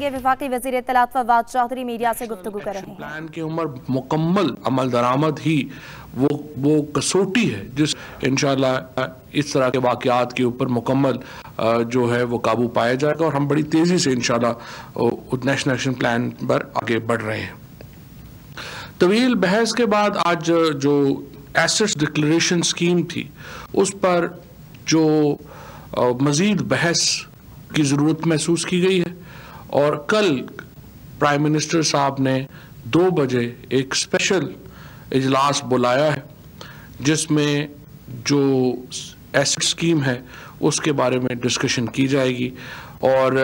जानेंगे। वफाकी वज़ीर इत्तलात फवाद चौधरी मीडिया से गुफ्तगू कर रहे हैं। प्लान के उम्र मुकम्मल अमल दरामद ही वो कसौटी है जिस इंशाअल्लाह इस तरह के वाक़यात के ऊपर मुकम्मल जो है वो काबू पाया जाएगा और हम बड़ी तेज़ी से इंशाअल्लाह नेशनल एक्शन प्लान पर आगे बढ़ रहे हैं। तवील बहस के बाद आज जो एसेट्स डिक्लेरेशन स्कीम थी उस पर जो मज़ीद बहस की ज़रूरत महसूस की गई है और कल प्राइम मिनिस्टर साहब ने 2 बजे एक स्पेशल इजलास बुलाया है जिसमें जो एसेट स्कीम है उसके बारे में डिस्कशन की जाएगी और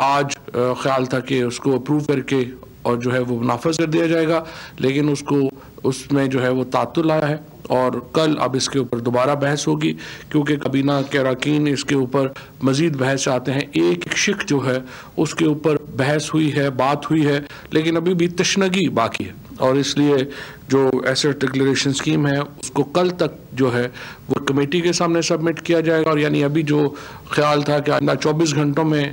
आज ख्याल था कि उसको अप्रूव करके और जो है वो नाफज कर दिया जाएगा, लेकिन उसमें जो है वो तातुल आया है और कल अब इसके ऊपर दोबारा बहस होगी क्योंकि काबीना के अरकान इसके ऊपर मज़ीद बहस चाहते हैं। एक शिक जो है उसके ऊपर बहस हुई है, बात हुई है, लेकिन अभी भी तशनगी बाकी है और इसलिए जो एसेट डिक्लेरेशन स्कीम है उसको कल तक जो है वो कमेटी के सामने सबमिट किया जाएगा और यानी अभी जो ख्याल था कि आइंदा 24 घंटों में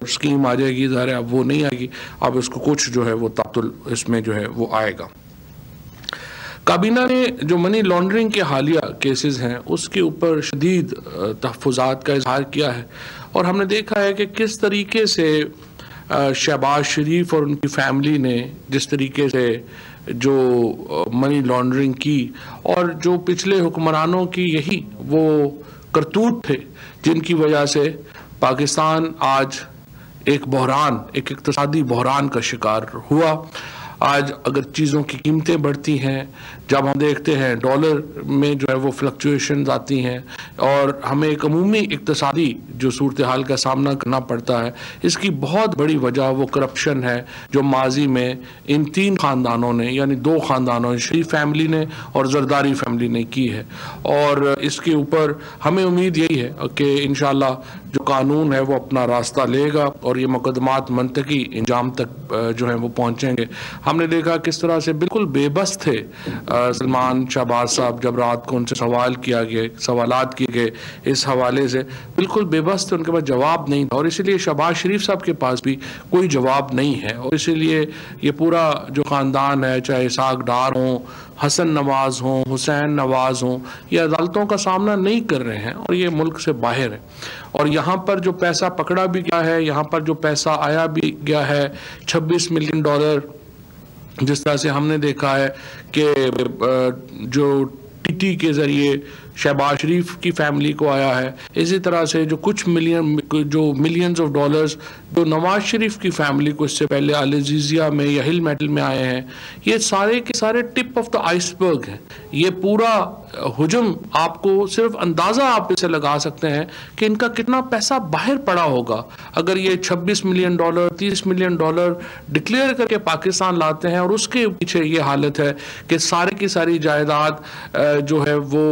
स्कीम आ जाएगी, ज़ाहिर है अब वो नहीं आएगी, अब इसको कुछ जो है वो तातुल इसमें जो है वो आएगा। काबीना ने जो मनी लॉन्ड्रिंग के हालिया केसेस हैं उसके ऊपर शदीद तहफ़्फ़ुज़ात का इजहार किया है और हमने देखा है कि किस तरीके से शहबाज शरीफ और उनकी फैमिली ने जिस तरीके से जो मनी लॉन्ड्रिंग की और जो पिछले हुक्मरानों की यही वो करतूत थे जिनकी वजह से पाकिस्तान आज एक बहरान, एक इक़्तिसादी बहरान का शिकार हुआ। आज अगर चीज़ों की कीमतें बढ़ती हैं, जब हम देखते हैं डॉलर में जो है वो फ्लक्चुएशंस आती हैं और हमें एक अमूमी इक़्तिसादी जो सूरत हाल का सामना करना पड़ता है, इसकी बहुत बड़ी वजह वो करप्शन है जो माजी में इन 3 ख़ानदानों ने यानी 2 ख़ानदानों शरीफ फैमिली ने और जरदारी फैमिली ने की है और इसके ऊपर हमें उम्मीद यही है कि इंशाअल्लाह जो कानून है वो अपना रास्ता लेगा और ये मुकदमात मंतकी इंजाम तक जो है वो पहुँचेंगे। हमने देखा किस तरह से बिल्कुल बेबस थे सलमान शहबाज साहब जब रात को उनसे सवालात किए गए इस हवाले से बिल्कुल बेबस थे, उनके पास जवाब नहीं था और इसीलिए शहबाज शरीफ साहब के पास भी कोई जवाब नहीं है और इसीलिए ये पूरा जो ख़ानदान है, चाहे इसाक डार हों, हसन नवाज़ हों, हुसैन नवाज़ हों, ये अदालतों का सामना नहीं कर रहे हैं और ये मुल्क से बाहर है और यहाँ पर जो पैसा पकड़ा भी गया है, यहाँ पर जो पैसा आया भी गया है $26 मिलियन, जिस तरह से हमने देखा है कि जो टीटी के ज़रिए शहबाज शरीफ की फैमिली को आया है, इसी तरह से जो कुछ मिलियंस ऑफ डॉलर्स जो नवाज शरीफ की फैमिली को इससे पहले अल अज़ीज़िया में या हिल मेटल में आए हैं, ये सारे के सारे टिप ऑफ द आइसबर्ग हैं। ये पूरा हुजूम आपको सिर्फ अंदाज़ा आप इसे लगा सकते हैं कि इनका कितना पैसा बाहर पड़ा होगा अगर ये $26 मिलियन $30 मिलियन डिक्लेयर करके पाकिस्तान लाते हैं और उसके पीछे ये हालत है कि सारी की सारी जायदाद जो है वो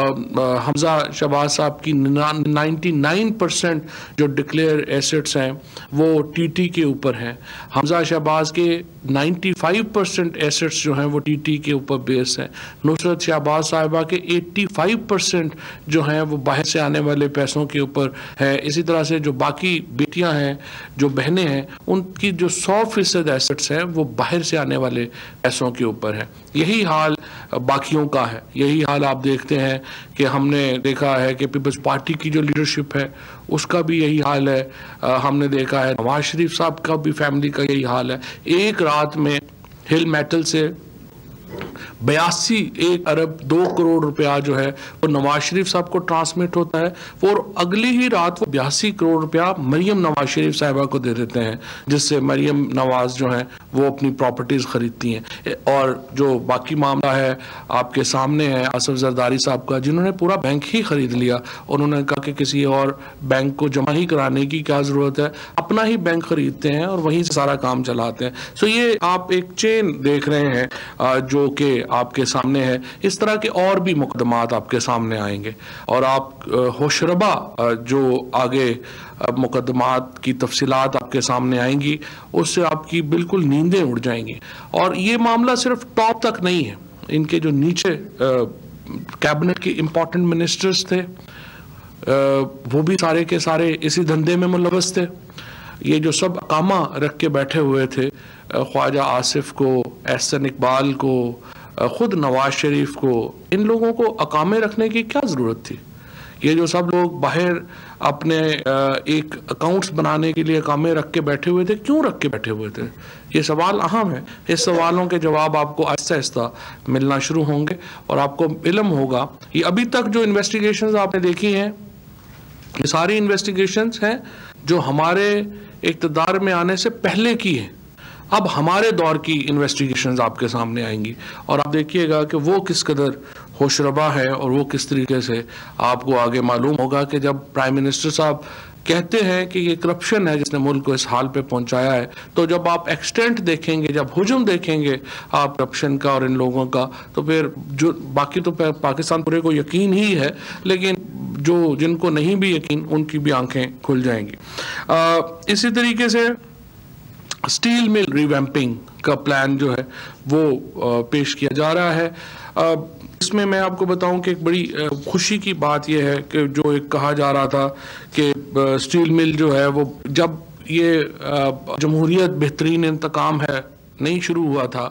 हमजा शहबाज साहब की 99% जो डिक्लेयर एसेट्स हैं वो टीटी के ऊपर हैं। हमजा शहबाज के 95% एसेट्स जो हैं वो टीटी के ऊपर बेस हैं। नुसरत शहबाज साहिबा के 85% जो हैं वो बाहर से आने वाले पैसों के ऊपर है। इसी तरह से जो बाकी बेटियां हैं, जो बहनें हैं, उनकी जो 100% एसेट्स हैं वो बाहर से आने वाले पैसों के ऊपर है। यही हाल बाकियों का है। यही हाल आप देखते हैं कि हमने देखा है कि पीपल्स पार्टी की जो लीडरशिप है उसका भी यही हाल है। हमने देखा है नवाज शरीफ साहब का भी फैमिली का यही हाल है। एक रात में हिल मेटल से 82 अरब 2 करोड़ रुपया जो है वो नवाज शरीफ साहब को ट्रांसमिट होता है और अगली ही रात वो 82 करोड़ रुपया मरियम नवाज शरीफ साहिबा को दे देते हैं, जिससे मरियम नवाज जो है वो अपनी प्रॉपर्टीज खरीदती हैं। और जो बाकी मामला है आपके सामने है आसिफ जरदारी साहब का, जिन्होंने पूरा बैंक ही खरीद लिया। उन्होंने कहा कि किसी और बैंक को जमा ही कराने की क्या जरूरत है, अपना ही बैंक खरीदते हैं और वहीं से सारा काम चलाते हैं। सो ये आप एक चेन देख रहे हैं जो कि आपके सामने है। इस तरह के और भी मुकदमात आपके सामने आएंगे और आप होशरबा जो आगे मुकदमात की तफसीलात आपके सामने आएंगी उससे आपकी बिल्कुल नींदें उड़ जाएंगी। और ये मामला सिर्फ टॉप तक नहीं है, इनके जो नीचे कैबिनेट के इंपॉर्टेंट मिनिस्टर्स थे वो भी सारे के सारे इसी धंधे में मुलव्वस थे। ये जो सब अकामा रख के बैठे हुए थे, ख्वाजा आसिफ को, एहसन इकबाल को, खुद नवाज शरीफ को, इन लोगों को अकामे रखने की क्या ज़रूरत थी? ये जो सब लोग बाहर अपने एक अकाउंट्स बनाने के लिए अकामे रख के बैठे हुए थे, क्यों रख के बैठे हुए थे? ये सवाल अहम है। इस सवालों के जवाब आपको आहिस्ता आहिस्ता मिलना शुरू होंगे और आपको इल्म होगा। ये अभी तक जो इन्वेस्टिगेशंस आपने देखी हैं, ये सारी इन्वेस्टिगेशंस हैं जो हमारे इक़्तिदार में आने से पहले की हैं। अब हमारे दौर की इन्वेस्टिगेशंस आपके सामने आएंगी और आप देखिएगा कि वो किस कदर होशरबा है और वो किस तरीके से आपको आगे मालूम होगा कि जब प्राइम मिनिस्टर साहब कहते हैं कि ये करप्शन है जिसने मुल्क को इस हाल पे पहुंचाया है, तो जब आप एक्सटेंट देखेंगे, जब हुजूम देखेंगे आप करप्शन का और इन लोगों का, तो फिर जो बाकी तो पाकिस्तान पूरे को यकीन ही है, लेकिन जो जिनको नहीं भी यकीन उनकी भी आंखें खुल जाएंगी। इसी तरीके से स्टील मिल रिवैम्पिंग का प्लान जो है वो पेश किया जा रहा है। इसमें मैं आपको बताऊं कि एक बड़ी खुशी की बात यह है कि जो एक कहा जा रहा था कि स्टील मिल जो है वो, जब ये जमहूरियत बेहतरीन इंतकाम है नहीं शुरू हुआ था,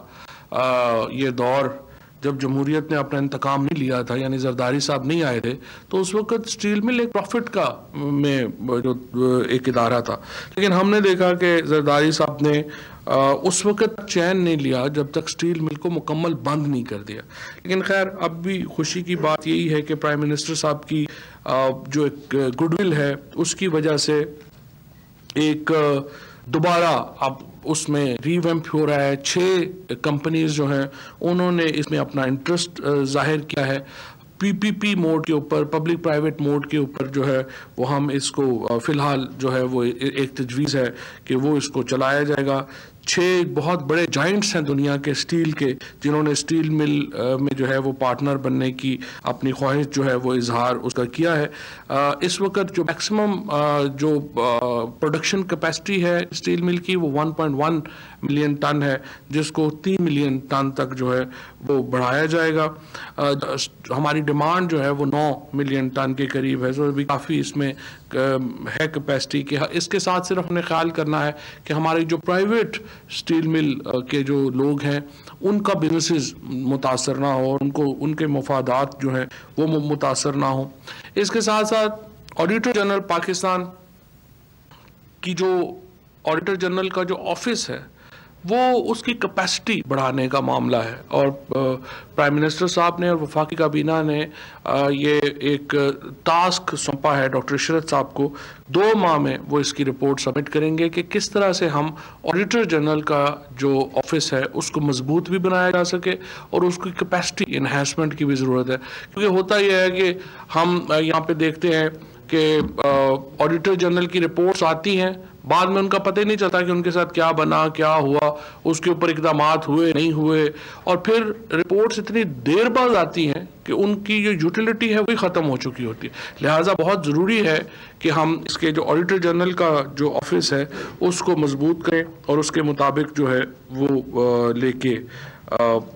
ये दौर जब जमहूरियत ने अपना इंतकाम नहीं लिया था, यानी जरदारी साहब नहीं आए थे, तो उस वक्त स्टील मिल एक प्रॉफिट का में जो एक इदारा था। लेकिन हमने देखा कि जरदारी साहब ने उस वक्त चैन नहीं लिया जब तक स्टील मिल को मुकम्मल बंद नहीं कर दिया। लेकिन खैर अब भी खुशी की बात यही है कि प्राइम मिनिस्टर साहब की जो एक गुडविल है उसकी वजह से एक दोबारा अब उसमें रीवैम्प हो रहा है। 6 कंपनीज जो हैं उन्होंने इसमें अपना इंटरेस्ट जाहिर किया है। पीपीपी मोड के ऊपर, पब्लिक प्राइवेट मोड के ऊपर जो है वो हम इसको फ़िलहाल जो है वो एक तजवीज़ है कि वो इसको चलाया जाएगा। 6 बहुत बड़े जाइंट्स हैं दुनिया के स्टील के, जिन्होंने स्टील मिल में जो है वो पार्टनर बनने की अपनी ख्वाहिश जो है वो इजहार उसका किया है। इस वक्त जो मैक्सिमम जो प्रोडक्शन कैपेसिटी है स्टील मिल की वो 1.1 मिलियन टन है, जिसको 3 मिलियन टन तक जो है वो बढ़ाया जाएगा। हमारी डिमांड जो है वो 9 मिलियन टन के करीब है, तो भी काफ़ी इसमें है कैपेसिटी के। इसके साथ सिर्फ हमें ख्याल करना है कि हमारे जो प्राइवेट स्टील मिल के जो लोग हैं उनका बिजनेसेस मुतासर ना हो और उनको उनके मफादात जो हैं वो मुतासर ना हो। इसके साथ साथ ऑडिटर जनरल पाकिस्तान की जो ऑडिटर जनरल का जो ऑफिस है वो उसकी कैपेसिटी बढ़ाने का मामला है और प्राइम मिनिस्टर साहब ने और वफाकी काबीना ने ये एक टास्क सौंपा है डॉक्टर इशरत साहब को। 2 माह में वो इसकी रिपोर्ट सबमिट करेंगे कि किस तरह से हम ऑडिटर जनरल का जो ऑफिस है उसको मजबूत भी बनाया जा सके और उसकी कैपेसिटी इन्हेंसमेंट की भी ज़रूरत है। क्योंकि होता यह है कि हम यहाँ पे देखते हैं कि ऑडिटर जनरल की रिपोर्ट्स आती हैं, बाद में उनका पता ही नहीं चलता कि उनके साथ क्या बना, क्या हुआ, उसके ऊपर इक़दामात हुए नहीं हुए, और फिर रिपोर्ट्स इतनी देर बाद आती हैं कि उनकी जो यूटिलिटी है वही ख़त्म हो चुकी होती है। लिहाजा बहुत ज़रूरी है कि हम इसके जो ऑडिटर जनरल का जो ऑफिस है उसको मजबूत करें और उसके मुताबिक जो है वो लेके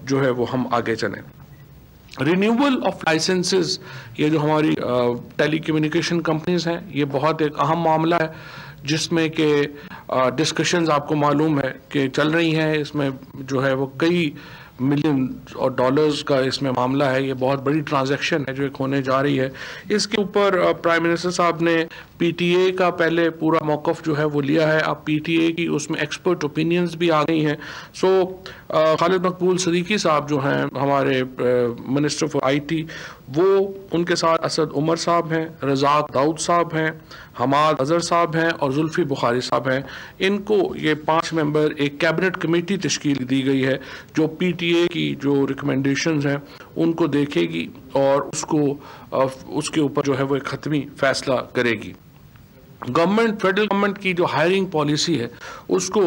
जो है वो हम आगे चलें। रिन्यूअल ऑफ लाइसेंसेस, ये जो हमारी टेली कम्युनिकेशन कंपनीज हैं, ये बहुत एक अहम मामला है जिसमें कि डिस्कशंस आपको मालूम है कि चल रही हैं। इसमें जो है वो कई मिलियन और डॉलर्स का इसमें मामला है। ये बहुत बड़ी ट्रांजैक्शन है जो एक होने जा रही है। इसके ऊपर प्राइम मिनिस्टर साहब ने पीटीए का पहले पूरा मौक़िफ़ जो है वो लिया है। अब पीटीए की उसमें एक्सपर्ट ओपिनियंस भी आ गई हैं। सो खालिद मकबूल सदीकी साहब जो हैं हमारे मिनिस्टर फॉर आईटी, वो उनके साथ असद उमर साहब हैं, रज़ाक दाऊद साहब हैं, हमाद अजहर साहब हैं और जुल्फ़ी बुखारी साहब हैं। इनको ये 5 मेंबर एक कैबिनेट कमेटी तश्कील दी गई है जो पीटीए की जो रिकमेंडेशंस हैं उनको देखेगी और उसके ऊपर जो है वो एक ख़त्मी फ़ैसला करेगी। गवर्नमेंट, फेडरल गवर्नमेंट की जो हायरिंग पॉलिसी है उसको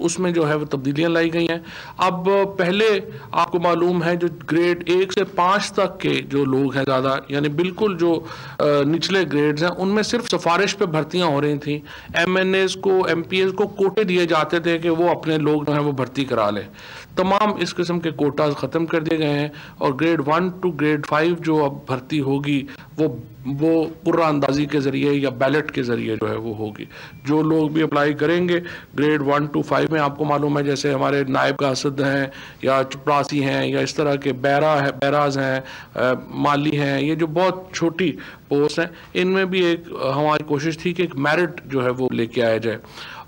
उसमें जो है वो तब्दीलियाँ लाई गई हैं। अब पहले आपको मालूम है जो ग्रेड 1 से 5 तक के जो लोग हैं ज़्यादा, यानी बिल्कुल जो निचले ग्रेड्स हैं, उनमें सिर्फ सिफारिश पे भर्तियाँ हो रही थी। MNAs को, MPs को कोटे दिए जाते थे कि वो अपने लोग जो हैं वो भर्ती करा लें। तमाम इस किस्म के कोटाज ख़त्म कर दिए गए हैं और ग्रेड 1 टू ग्रेड 5 जो अब भर्ती होगी वो पुर्रा अंदाजी के ज़रिए या बैलेट के ज़रिए जो है वो होगी। जो लोग भी अप्लाई करेंगे ग्रेड 1 to 5 में, आपको मालूम है जैसे हमारे नायब कासद हैं या चपरासी हैं या इस तरह के बैराज हैं, माली हैं, ये जो बहुत छोटी पोस्ट हैं, इनमें भी एक हमारी कोशिश थी कि एक मेरिट जो है वो लेके आया जाए।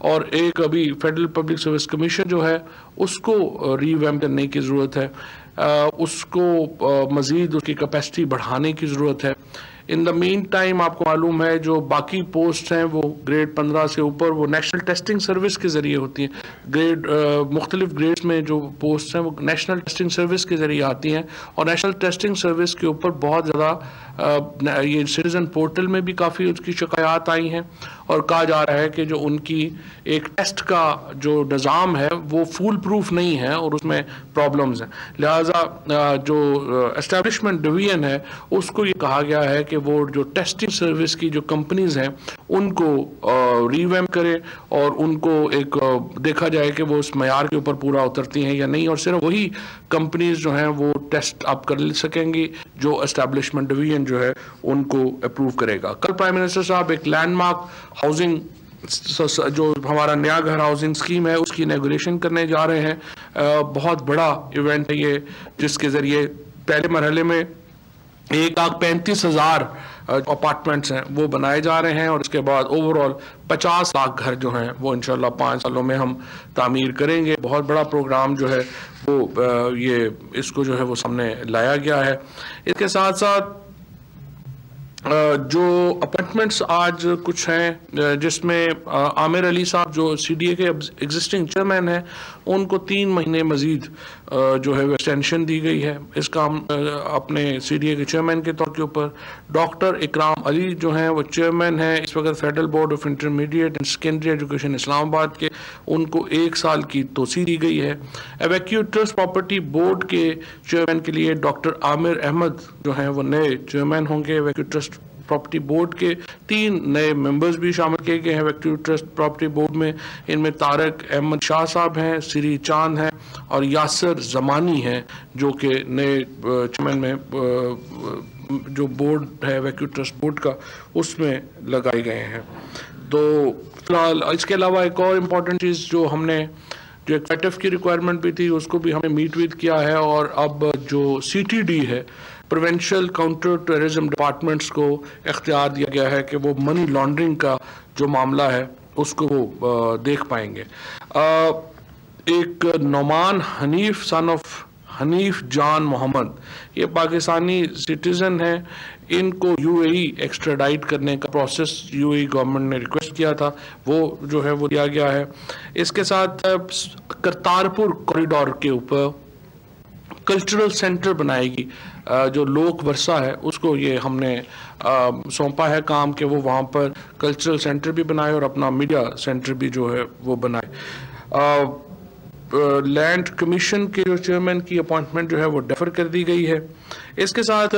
और एक अभी फेडरल पब्लिक सर्विस कमीशन जो है उसको रीवैम्प करने की ज़रूरत है, उसको मज़ीद उसकी कैपेसिटी बढ़ाने की ज़रूरत है। इन द मीन टाइम आपको मालूम है जो बाकी पोस्ट हैं वो ग्रेड 15 से ऊपर वो नेशनल टेस्टिंग सर्विस के ज़रिए होती हैं। मुख्तलिफ ग्रेड्स में जो पोस्ट हैं वो नेशनल टेस्टिंग सर्विस के ज़रिए आती हैं, और नेशनल टेस्टिंग सर्विस के ऊपर बहुत ज़्यादा ये सिटीज़न पोर्टल में भी काफ़ी उसकी शिकायत आई हैं, और कहा जा रहा है कि जो उनकी एक टेस्ट का जो निज़ाम है वो फूल प्रूफ नहीं है और उसमें प्रॉब्लम्स हैं। लिहाजा जो एस्टेब्लिशमेंट डिवीजन है उसको ये कहा गया है कि वो जो टेस्टिंग सर्विस की जो कंपनीज हैं उनको रीवैम्प करे और उनको एक देखा जाए कि वो उस मयार के ऊपर पूरा उतरती हैं या नहीं, और सिर्फ वही कंपनीज जो हैं वो टेस्ट आप कर सकेंगी जो एस्टेब्लिशमेंट डिवीजन जो है उनको अप्रूव करेगा। कल प्राइम मिनिस्टर साहब एक लैंडमार्क हाउसिंग जो हमारा नया घर हाउसिंग स्कीम है उसकी इनॉग्रेशन करने जा रहे हैं। बहुत बड़ा इवेंट है ये, जिसके ज़रिए पहले मरहले में 1,35,000 अपार्टमेंट्स हैं वो बनाए जा रहे हैं, और इसके बाद ओवरऑल 50 लाख घर जो हैं वो इंशाल्लाह 5 सालों में हम तामीर करेंगे। बहुत बड़ा प्रोग्राम जो है वो ये इसको जो है वो सामने लाया गया है। इसके साथ साथ जो अपॉइंटमेंट्स आज कुछ हैं जिसमें आमिर अली साहब जो CDA के एग्जिस्टिंग चेयरमैन हैं उनको 3 महीने मजीद जो है एक्सटेंशन दी गई है। इसका हम अपने CDA के चेयरमैन के तौर के ऊपर डॉक्टर इकराम अली जो हैं वो चेयरमैन हैं इस वक्त federal board of intermediate and secondary education Islamabad के, उनको 1 साल की तोसी दी गई है। एवैक्यूएट ट्रस्ट प्रॉपर्टी बोर्ड के चेयरमैन के लिए डॉक्टर आमिर अहमद जो हैं वो नए चेयरमैन होंगे। एवैक्यूएट ट्रस्ट प्रॉपर्टी बोर्ड के 3 नए मेंबर्स भी शामिल किए गए हैं एवैक्यूएट ट्रस्ट प्रॉपर्टी बोर्ड में। इनमें तारक अहमद शाह साहब हैं, श्री चांद हैं और यासर जमानी हैं जो कि नए चेयरमैन में जो बोर्ड है एवैक्यूएट ट्रस्ट बोर्ड का उसमें लगाए गए हैं। तो फिलहाल इसके अलावा एक और इम्पॉर्टेंट चीज़ जो हमने जो एक कैटफ की रिक्वायरमेंट भी थी उसको भी हमने मीट विद किया है, और अब जो CTD है प्रिवेंशन काउंटर टेररिज्म डिपार्टमेंट्स को इख्तियार दिया गया है कि वो मनी लॉन्ड्रिंग का जो मामला है उसको वो देख पाएंगे। एक नोमान हनीफ सन ऑफ हनीफ जान मोहम्मद, ये पाकिस्तानी सिटीज़न है, इनको UAE एक्स्ट्राडाइट करने का प्रोसेस UAE गवर्नमेंट ने रिक्वेस्ट किया था, वो जो है वो दिया गया है। इसके साथ करतारपुर कॉरिडोर के ऊपर कल्चरल सेंटर बनाएगी जो लोक वर्षा है उसको ये हमने सौंपा है काम कि वो वहाँ पर कल्चरल सेंटर भी बनाए और अपना मीडिया सेंटर भी जो है वो बनाए। लैंड कमीशन के जो चेयरमैन की अपॉइंटमेंट जो है वो डेफर कर दी गई है। इसके साथ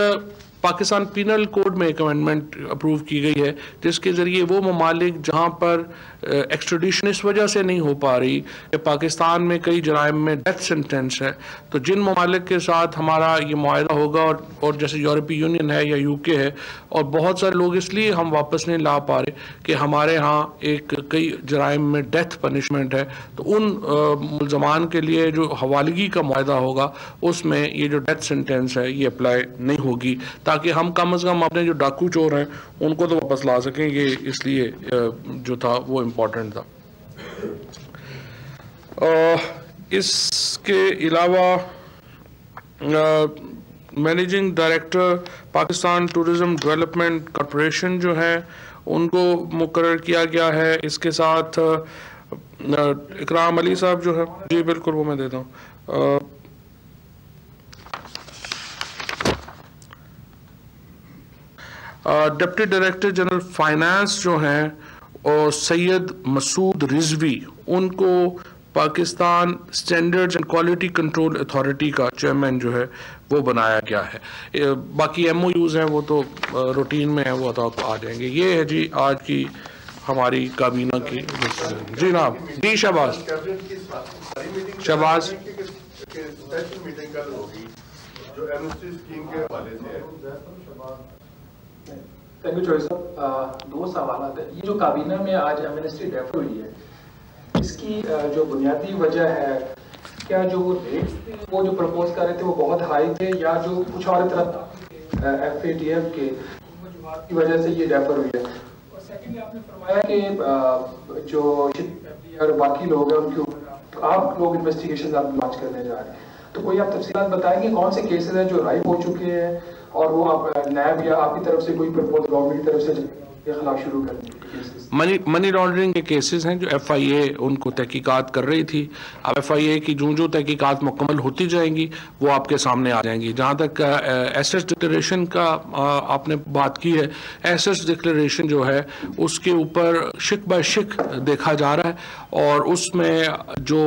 पाकिस्तान पीनल कोड में एक अमेंडमेंट अप्रूव की गई है जिसके ज़रिए वो ममालिक जहाँ पर एक्स्ट्रेडिशन इस वजह से नहीं हो पा रही कि पाकिस्तान में कई जराइम में डेथ सेंटेंस है, तो जिन ममालिक के साथ हमारा ये मुआहदा होगा और जैसे यूरोपीय यूनियन है या UK है, और बहुत सारे लोग इसलिए हम वापस नहीं ला पा रहे कि हमारे यहाँ एक कई जराइम में डेथ पनिशमेंट है, तो उन मुल्ज़मान के लिए जो हवालगी का मुआहदा होगा उसमें ये जो डेथ सेंटेंस है ये अप्लाई नहीं होगी, ताकि हम कम अज़ कम अपने जो डाकू चोर हैं उनको तो वापस ला सकें। ये इसलिए जो था वो इम्पोर्टेंट था। इसके अलावा managing director Pakistan tourism development corporation जो है उनको मुकर्रर किया गया है। इसके साथ इकराम अली साहब जो है, जी बिल्कुल वो मैं देता हूँ, डिप्टी डायरेक्टर जनरल फाइनेंस जो हैं और सैयद मसूद रिजवी, उनको Pakistan standards and quality control authority का चेयरमैन जो है वो बनाया गया है। बाकी MOUs हैं वो तो रूटीन में है, वो तो आ जाएंगे। ये है जी आज की हमारी काबीना की। जी नाम जी शहबाज जो एमएसटी स्कीम के हवाले से है। थैंक यू चौधरी साहब। दो सवाल आते हैं। ये जो काबीना में आज एमनेस्टी रेफर हुई है, इसकी जो बुनियादी वजह है, क्या जो वो रेट्स थे वो जो प्रपोज कर रहे थे वो बहुत हाई थे, या जो कुछ और तरफ FATF के वजूहात की वजह से ये रेफर हुई है? और सेकेंडली आपने फरमाया कि जो और बाकी लोग हैं उनके ऊपर आप लोग इन्वेस्टिगेशन आप लॉन्च करने जा रहे हैं, तो कोई आप तफसीलात बताएंगे कौन से केसेस हैं जो राइव हो चुके हैं और वो आप नैब या आपकी तरफ से कोई प्रपोज गवर्नमेंट की तरफ से के खिलाफ शुरू करने के केसेस? मनी लॉन्ड्रिंग के केसेस हैं जो FIA उनको तहकीकात कर रही थी। अब FIA की जो तहकीकात मुकम्मल होती जाएंगी वो आपके सामने आ जाएंगी। जहाँ तक एसेट्स डिक्लेरेशन का आपने बात की है, एसेट्स डिक्लेरेशन जो है उसके ऊपर शिक बाय शिक देखा जा रहा है और उसमें जो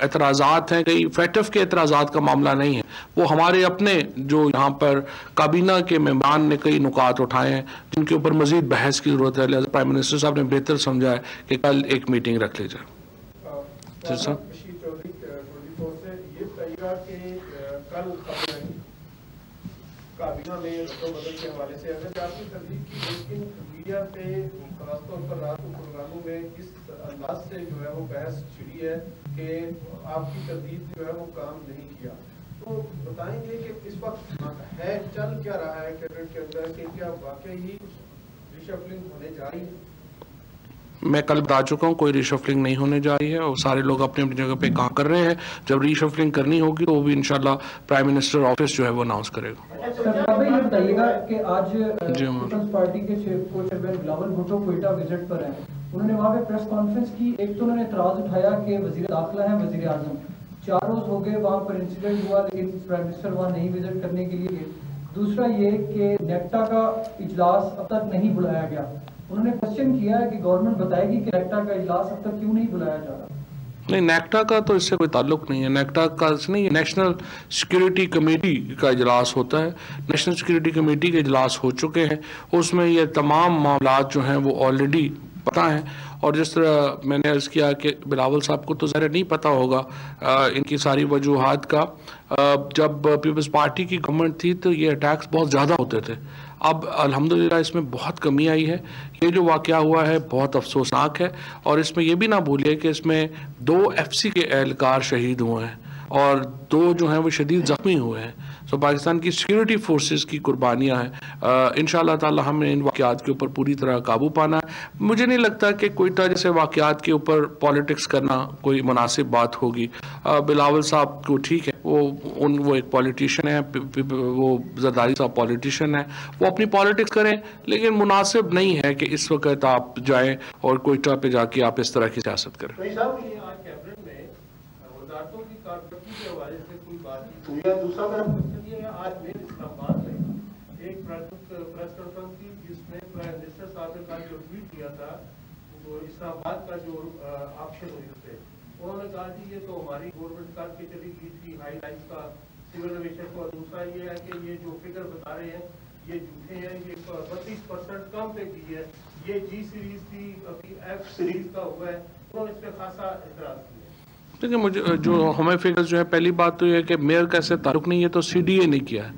एतराज़ात हैं, कई FATF के एतराज़ात का मामला नहीं है, वो हमारे अपने जो यहाँ पर काबीना के मेंबरान ने कई नुकात उठाए हैं जिनके ऊपर मजीद बहस की जरूरत है। लिहाजा प्राइम मिनिस्टर साहब ने बेहतर समझा है कि कल एक मीटिंग रख ली जाए। काबीना में रद्दोबदल के हवाले से अगर आपकी तरदीद की, लेकिन मीडिया पे खासतौर पर रात को प्रोग्रामों में इस अंदाज से जो है वो बहस छिड़ी है कि आपकी तरदीद जो है वो काम नहीं किया, तो बताएंगे कि इस वक्त है चल क्या रहा है कैबिनेट के अंदर, कि क्या वाकई ही रिशफलिंग होने जा रही है? मैं कल बता चुका हूँ कोई रिशफलिंग नहीं होने जा रही है और सारे लोग अपनी अपनी जगह पे काम कर रहे हैं। जब रिशफलिंग करनी होगी तो वो भी इंशाल्लाह प्राइम मिनिस्टर ऑफिस जो है वो अनाउंस करेगा। सर ये बताइएगा कि आज पीपल्स पार्टी के चेयरमैन बिलावल भुट्टो क्वेटा विजिट पर हैं, उन्होंने वहाँ पे प्रेस कॉन्फ्रेंस की। एक तो उन्होंने एतराज उठाया कि वजीर दाखिला है वजीर आजम, 4 रोज हो गए वहाँ पर इंसिडेंट हुआ लेकिन प्राइम मिनिस्टर वहाँ नहीं विजिट करने के लिए गए। दूसरा ये कि नेक्टा का इजलास अब तक नहीं बुलाया गया। उन्होंने क्वेश्चन किया है कि गवर्नमेंट बताएगी कि नेक्टा का इजलास अब तक क्यों नहीं बुलाया जा रहा। नहीं, नेक्टा का तो इससे कोई ताल्लुक नहीं है। नेक्टा का नहीं, नेशनल सिक्योरिटी कमेटी का इजलास होता है। नेशनल सिक्योरिटी कमेटी के इजलास हो चुके हैं, उसमें ये तमाम मामलात जो हैं वो ऑलरेडी पता है। और जिस तरह मैंने अर्ज़ किया कि बिलावल साहब को तो ज़रा नहीं पता होगा इनकी सारी वजूहात का। जब पीपल्स पार्टी की गवर्नमेंट थी तो ये अटैक्स बहुत ज़्यादा होते थे। अब अल्हम्दुलिल्लाह इसमें बहुत कमी आई है। ये जो वाक़या हुआ है बहुत अफसोसनाक है और इसमें यह भी ना भूलिए कि इसमें 2 FC के एहलकार शहीद हुए हैं और 2 जो हैं वो शदीद ज़ख्मी हुए हैं। तो पाकिस्तान की सिक्योरिटी फोर्सेस की कुर्बानियाँ हैं। इंशाअल्लाह ताला हमें इन वाक़यात के ऊपर पूरी तरह काबू पाना है। मुझे नहीं लगता कि कोयटा जैसे वाक़यात के ऊपर पॉलिटिक्स करना कोई मुनासिब बात होगी। बिलावल साहब को ठीक है, वो एक पॉलिटिशियन है, वो जरदारी साहब पॉलिटिशियन है, वो अपनी पॉलिटिक्स करें, लेकिन मुनासिब नहीं है कि इस वक्त आप जाएँ और कोयटा पे जाके आप इस तरह की सियासत करें। दूसरा मेरा क्वेश्चन ये है, आज मेन इस्लामाबाद में एक प्रेस कॉन्फ्रेंस थी जिसमें प्राइम मिनिस्टर साहब ने कल जो ट्वीट किया था वो इस्लामाबाद का जो ऑप्शन हुई उससे उन्होंने कहा कि ये तो हमारी गवर्नमेंट कर के चली गई थी हाई लाइन्स का सिविल एविएशन को। और दूसरा ये है कि ये जो फिगर बता रहे हैं ये झूठे हैं, ये 32% कम पे की है, ये G सीरीज थी, अभी F सीरीज का हुआ है। उन्होंने इस पर खासा एतराज किया। देखिए, मुझे जो हमें फिगर्स जो है, पहली बात तो ये है कि मेयर का ऐसे ताल्लुक नहीं है, तो CDA ने किया है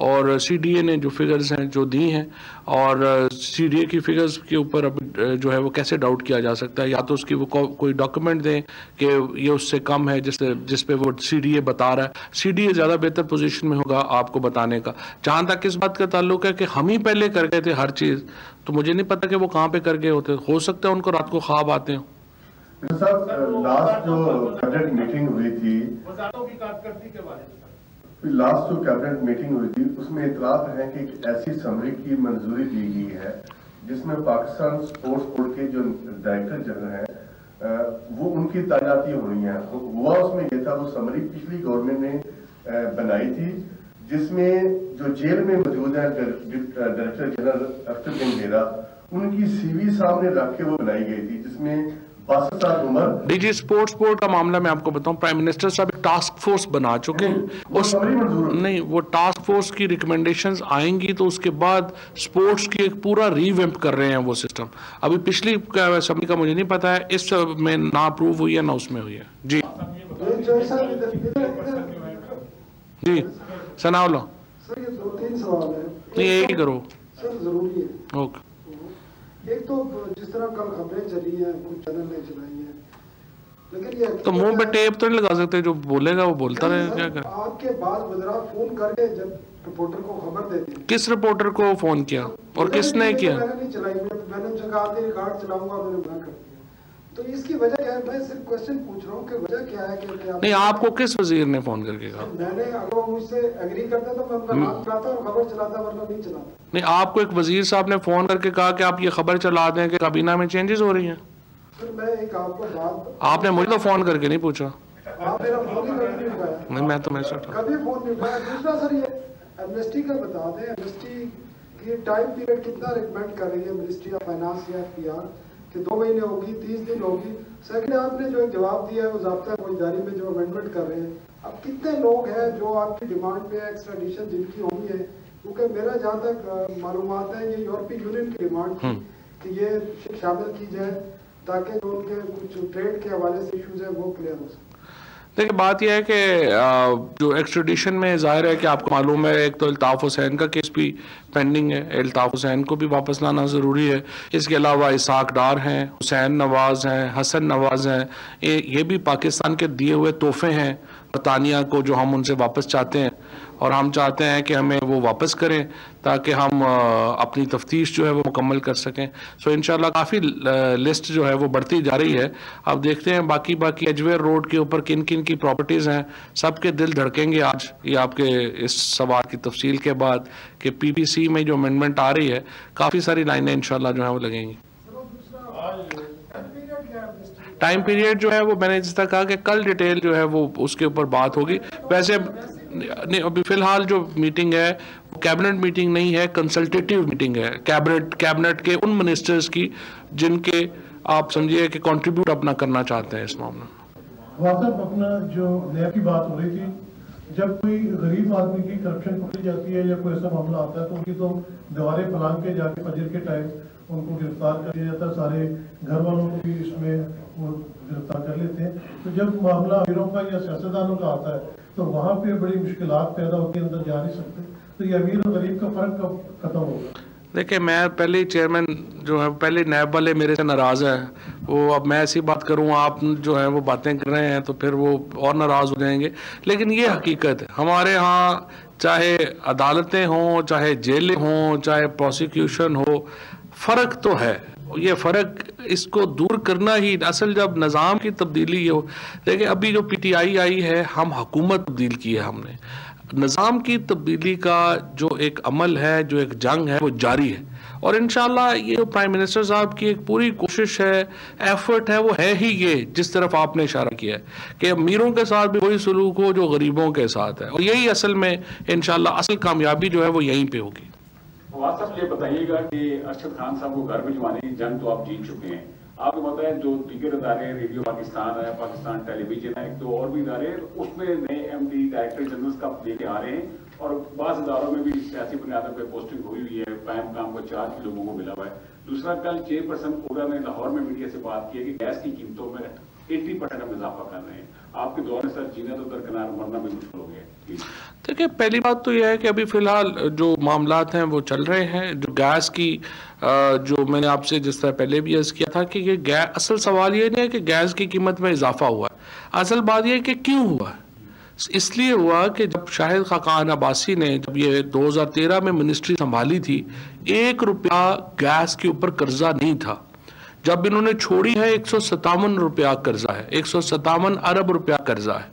और CDA ने जो फिगर्स हैं जो दी हैं और CDA की फिगर्स के ऊपर अब जो है वो कैसे डाउट किया जा सकता है। या तो उसकी वो कोई डॉक्यूमेंट दें कि ये उससे कम है जिस पे वो CDA बता रहा है। CDA ज़्यादा बेहतर पोजीशन में होगा आपको बताने का। जहाँ तक इस बात का ताल्लुक है कि हम ही पहले कर गए थे हर चीज़, तो मुझे नहीं पता कि वो कहाँ पर कर गए होते। हो सकता है उनको रात को ख्वाब आते हैं। साहब, लास्ट जो कैबिनेट मीटिंग हुई थी, लास्ट जो कैबिनेट मीटिंग हुई थी उसमें इतलात है कि एक ऐसी समरी की मंजूरी दी गई है जिसमें पाकिस्तान स्पोर्ट्स बोर्ड के जो डायरेक्टर जनरल हैं वो उनकी तैनाती होनी है। हुआ उसमें ये था, वो समरी पिछली गवर्नमेंट ने बनाई थी जिसमें जो जेल में मौजूद है डायरेक्टर जनरल अख्तर बिन बेरा, उनकी CV सामने रख के वो बनाई गई थी जिसमें डीजी स्पोर्ट्स बोर्ड का मामला मैं आपको बताऊं, प्राइम मिनिस्टर साहब एक टास्क फोर्स बना चुके हैं। उस नहीं, वो टास्क फोर्स की रिकमेंडेशंस आएंगी तो उसके बाद स्पोर्ट्स की एक पूरा रीवैम्प कर रहे हैं वो सिस्टम। अभी पिछली असेंबली का मुझे नहीं पता है, इस में ना अप्रूव हुई है ना उसमें हुई है। जी जी, सनाउल्लाह सर, ये 2-3 सवाल है। नहीं, एक ही करो। सर जरूरी है। ओके। एक तो जिस तरह कल खबरें चली हैं, कुछ चैनल ने चलाई हैं, लेकिन ये तो मुंह पे टेप तो नहीं लगा सकते, जो बोलेगा वो बोलता रहे, क्या करें? आपके बाद वज़रा फोन करके जब रिपोर्टर को खबर देते हैं। किस रिपोर्टर को फोन किया और किसने किया? मैंने नहीं चलाई, मैंने जगह आते रिकॉर्ड चलाऊंगा, उन्होंने मना कर दिया। तो इसकी वजह क्या है? मैं सिर्फ क्वेश्चन पूछ रहा हूँ कि वजह क्या है कि नहीं, आपको किस वजीर ने फोन करके कहा? मैंने अगर वो मुझसे एग्री करता तो मैं उनका नाम चलाता और खबर चलाता, वरना नहीं चलाता। नहीं, आपको एक वजीर साहब ने फोन करके कहा कि आप ये खबर चला दें कि काबीना में चेंजेस हो रही हैं? सर मैं एक आपको बात, आपने मुझे तो फोन करके नहीं पूछा। आप मेरा फोन ही नहीं उठाया। नहीं, मैं तो मैसेज कभी फोन नहीं उठाया। दूसरा सर, ये एमनेस्टी का बता दें, एमनेस्टी की टाइम पीरियड कितना रिकमेंड कर रही है मिनिस्ट्री ऑफ फाइनेंस या एफपीआर कि 2 महीने होगी, 30 दिन होगी? सेकंड, आपने जो जवाब दिया है वो ज़ाब्ता फौजदारी में जो अमेंडमेंट कर रहे हैं, अब कितने लोग हैं जो आपकी डिमांड पे एक्स्ट्राडिशन जिनकी होनी है? क्योंकि मेरा जहाँ तक मालूमात है, ये यूरोपीय यूनियन की डिमांड थी कि ये शामिल की जाए ताकि जो उनके कुछ ट्रेड के हवाले से इश्यूज है वो क्लियर हो सके। देखिए, बात यह है कि जो एक्स्ट्रेडिशन में जाहिर है कि आपको मालूम है, एक तो अल्ताफ हुसैन का केस भी पेंडिंग है, अल्ताफ हुसैन को भी वापस लाना ज़रूरी है। इसके अलावा इसाक डार हैं, हुसैन नवाज़ हैं, हसन नवाज़ हैं, ये भी पाकिस्तान के दिए हुए तोहफे हैं बरतानिया को, जो हम उनसे वापस चाहते हैं और हम चाहते हैं कि हमें वो वापस करें ताकि हम अपनी तफ्तीश जो है वो मुकम्मल कर सकें। सो इंशाल्लाह काफ़ी लिस्ट जो है वो बढ़ती जा रही है। अब देखते हैं बाकी एजवेयर रोड के ऊपर किन किन की प्रॉपर्टीज़ हैं। सबके दिल धड़केंगे आज ये आपके इस सवाल की तफसील के बाद कि पीपीसी में जो अमेंडमेंट आ रही है, काफ़ी सारी लाइनें इंशाल्लाह जो है वो लगेंगी। टाइम पीरियड जो है वो मैंने जिस तरह कहा कि कल डिटेल जो है वो उसके ऊपर बात होगी। वैसे नहीं, अभी फिलहाल जो मीटिंग है वो कैबिनेट मीटिंग नहीं है, कंसल्टेटिव मीटिंग है कैबिनेट के उन मिनिस्टर्स की जिनके आप समझिए कि कंट्रीब्यूट अपना करना चाहते हैं इस मामले में। वाकई अपना जो नया की बात हो रही थी, जब कोई गरीब आदमी की करप्शन पकड़ी जाती है या कोई ऐसा मामला आता है तो उनकी तो दीवारें फलांग के जाके फजर के टाइम उनको गिरफ्तार कर दिया जाता है। सारे घर वालों को भी इसमें वो गिरफ्तार कर लेते हैं। तो जब मामला अमीरों का या सियासतदानों का आता है तो वहाँ पे बड़ी मुश्किलात पैदा होती है, अंदर जा नहीं सकते। तो ये अमीर और गरीब का फर्क कब खत्म होगा? देखिए, मैं पहले ही चेयरमैन जो है, पहले नैब वाले मेरे से नाराज़ हैं। वो अब मैं ऐसी बात करूँ, आप जो है वो बातें कर रहे हैं तो फिर वो और नाराज़ हो जाएंगे। लेकिन ये हकीकत है, हमारे यहाँ चाहे अदालतें हों, चाहे जेलें हों, चाहे प्रोसिक्यूशन हो, फ़र्क तो है। ये फ़र्क इसको दूर करना ही असल, जब निज़ाम की तब्दीली ये हो। देखिए, अभी जो पीटीआई आई है, हम हुकूमत तब्दील की है हमने। निज़ाम की तब्दीली का जो एक अमल है, जो एक जंग है, वो जारी है। और इंशाल्लाह ये जो प्राइम मिनिस्टर साहब की एक पूरी कोशिश है, एफर्ट है, वो है ही ये जिस तरफ आपने इशारा किया है कि अमीरों के साथ भी वही सलूक हो जो गरीबों के साथ है। और यही असल में इंशाल्लाह असल कामयाबी जो है वो यहीं पे होगी। फवाद साहब, ये बताइएगा कि अरशद खान साहब को घर भिजवाने की जंग तो आप जीत चुके हैं। आपको पता है जो दीगर इदारे, रेडियो पाकिस्तान है, पाकिस्तान टेलीविजन है, 2 और भी इदारे, उसमें नए एमडी डायरेक्टर जनरल का लेके आ रहे हैं और बाज़ इदारों में भी सियासी बुनियादों पर पोस्टिंग हुई हुई है। कायम काम को 4 लोगों को मिला हुआ है। दूसरा, कल चेयरपर्सन पूरा ने लाहौर में मीडिया से बात की है कि गैस की कीमतों में 80% हम इजाफा कर रहे हैं। आपके दौर में सर जीना तो दरकिनार, मरना भी मुश्किल हो गया। देखिए, पहली बात तो यह है कि अभी फिलहाल जो मामलात हैं वो चल रहे हैं। जो गैस की जो मैंने आपसे जिस तरह पहले भी अर्ज किया था कि ये गैस, असल सवाल ये नहीं है कि गैस की कीमत में इजाफा हुआ है। असल बात यह है कि क्यों हुआ है। इसलिए हुआ कि जब शाहिद खाकान अब्बासी ने जब ये 2013 में मिनिस्ट्री संभाली थी, 1 रुपया गैस के ऊपर कर्जा नहीं था। जब इन्होंने छोड़ी है 157 रुपया कर्जा है, 157 अरब रुपया कर्जा है।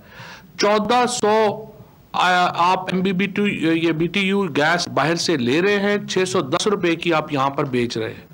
1400 आप MBBTU ये BTU गैस बाहर से ले रहे हैं, 610 रुपए की आप यहाँ पर बेच रहे हैं।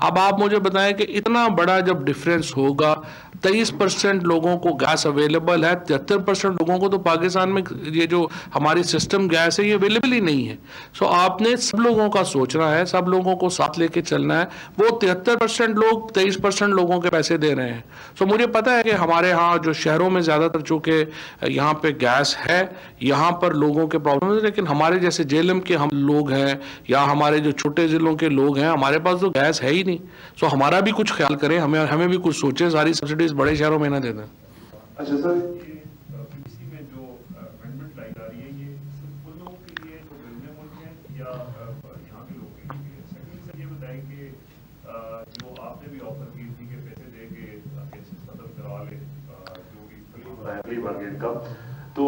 अब आप मुझे बताएं कि इतना बड़ा जब डिफरेंस होगा, 23% लोगों को गैस अवेलेबल है, 73% लोगों को तो पाकिस्तान में ये जो हमारी सिस्टम गैस है ये अवेलेबल ही नहीं है। सो आपने सब लोगों का सोचना है, सब लोगों को साथ लेके चलना है। वो 73% लोग 23% लोगों के पैसे दे रहे हैं। सो मुझे पता है कि हमारे यहाँ जो शहरों में ज़्यादातर चूँकि यहाँ पे गैस है, यहाँ पर लोगों के प्रॉब्लम है, लेकिन हमारे जैसे जेलम के हम लोग हैं या हमारे जो छोटे ज़िलों के लोग हैं, हमारे पास तो गैस है ही नहीं। सो हमारा भी कुछ ख्याल करें, हमें भी कुछ सोचें, सारी सब्सिडीज बड़े शहरों में ना दे दें। अच्छा सर, पीपीसी में जो अमेंडमेंट लाई जा रही है, ये सिर्फ उन लोगों के लिए जो गरीब मुल्क हैं या यहाँ के लोगों के लिए? प्ली बार्गेन का, तो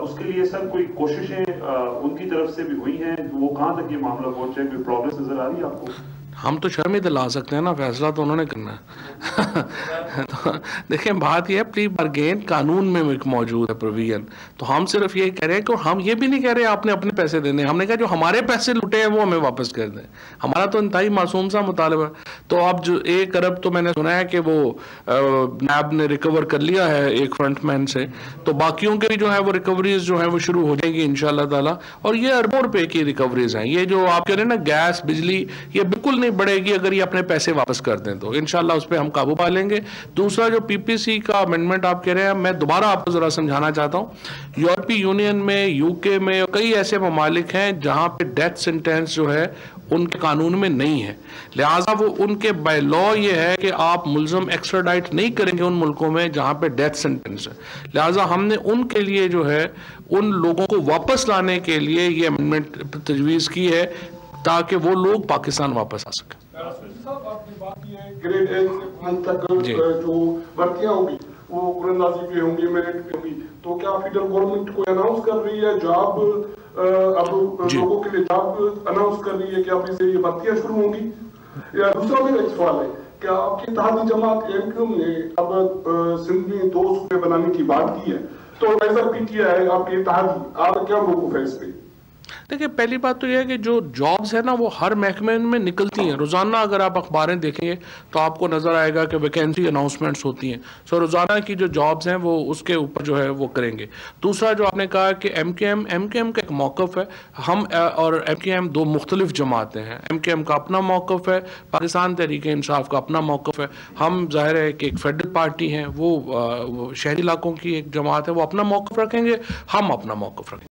उसके लिए सर कोई कोशिशें उनकी तरफ से भी हुई हैं? वो कहाँ तक ये मामला पहुंचे, कोई प्रोग्रेस नजर आ रही है आपको? हम तो शर्म ही दिला सकते हैं ना, फैसला तो उन्होंने करना है। तो देखिए बात यह है, प्ली बार्गेन कानून में एक मौजूद है प्रोविजन, तो हम सिर्फ ये कह रहे हैं कि हम ये भी नहीं कह रहे आपने अपने पैसे देने, हमने कहा जो हमारे पैसे लुटे हैं वो हमें वापस कर दें। हमारा तो इंतहाई मासूम सा मुतालबा है। तो अब जो 1 अरब तो मैंने सुना है कि वो नैब ने रिकवर कर लिया है एक फ्रंटमैन से, तो बाकियों के भी जो है वो रिकवरीज जो है वो शुरू हो जाएंगी इंशाल्लाह ताला। और ये अरबों रुपए की रिकवरीज हैं। ये जो आप कह रहे हैं ना गैस बिजली, ये बिल्कुल नहीं बढ़ेगी अगर ये अपने पैसे वापस कर दें, तो इंशाल्लाह उस पर हम काबू पा लेंगे। दूसरा जो पीपीसी का अमेंडमेंट आप कह रहे हैं, मैं दोबारा आपको जरा समझाना चाहता हूं। यूरोपीय यूनियन में, यूके में कई ऐसे ममालिक हैं जहां पे डेथ सेंटेंस जो है उनके कानून में नहीं है, लिहाजा वो उनके बाय लॉ ये है कि आप मुल्ज़म एक्स्ट्राडाइट नहीं करेंगे उन मुल्कों में जहां पे डेथ सेंटेंस है। लिहाजा हमने उनके लिए जो है उन लोगों को वापस लाने के लिए ये अमेंडमेंट तजवीज़ की है ताकि वो लोग पाकिस्तान वापस आ सकें। आपने बात की है ग्रेड 1 तक जो भर्तियां होगी वो कुरंदाजी पे होंगी, मेरिट पे होंगी, तो क्या फेडरल गवर्नमेंट को अनाउंस कर रही है जॉब, अब लोगों के लिए जॉब अनाउंस कर रही है कि अब इसे ये भर्तियां शुरू होंगी? या दूसरा मेरा एक सवाल है, क्या आपकी इत्तेहादी जमात एमक्यूएम ने अब सिंध में 2 सूबे बनाने की बात की है, तो एज अ पीटीआई आपकी इत्तेहादी आप क्या मौक़िफ़ है इस पे? देखिए पहली बात तो यह है कि जो जॉब्स है ना वो हर महकमे में निकलती हैं। रोज़ाना अगर आप अखबारें देखेंगे तो आपको नज़र आएगा कि वैकेंसी अनाउंसमेंट्स होती हैं। सो रोज़ाना की जो जॉब्स हैं वो उसके ऊपर जो है वो करेंगे। दूसरा जो आपने कहा कि एमकेएम का एक मौक़िफ़ है, हम और एमकेएम 2 मुख्तलिफ जमातें हैं। एमकेएम का अपना मौक़िफ़ है, पाकिस्तान तहरीक इंसाफ का अपना मौक़िफ़ है। हम ज़ाहिर है कि एक फेडरल पार्टी हैं, वो शहरी इलाकों की एक जमात है, वो अपना मौक़िफ़ रखेंगे, हम अपना मौक़िफ़ रखेंगे।